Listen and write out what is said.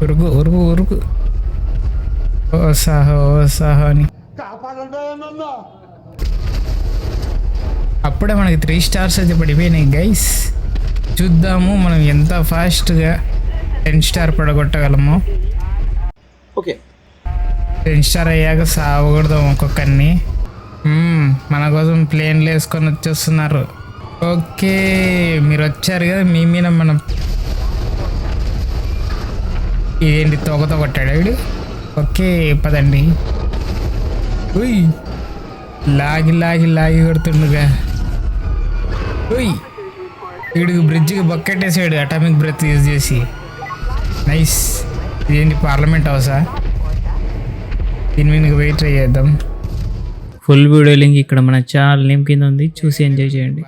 ఉరుగు ఉరుగు ఉరుగు. ఓ సాహో అని అప్పుడే మనకి 3 స్టార్స్ అయితే పడిపోయినాయి గైస్. చూద్దాము మనం ఎంత ఫాస్ట్గా 10 స్టార్ పడగొట్టగలము. ఓకే 10 స్టార్ అయ్యాక సావకూడదు ఒక్కొక్కరిని. మన కోసం ప్లేన్లు వేసుకొని వచ్చేస్తున్నారు. ఓకే మీరు వచ్చారు కదా, మీ మీద మనం ఇదేంటి తోకతో కొట్టాడు వీడు. ఓకే పదండి. ఉయ్ లాగి లాగి లాగి కొడుతుండగా. ఉయ్ వీడికి బ్రిడ్జికి బొక్కెట్టేసాడు అటామిక్ బ్రెత్ యూజ్ చేసి. నైస్. ఇదేంటి పార్లమెంట్ హౌసా? దీని మీద వెయిట్ ట్రై చేద్దాం. ఫుల్ వీడియో లింక్ ఇక్కడ మన ఛానల్ నేమ్ కింద ఉంది, చూసి ఎంజాయ్ చేయండి.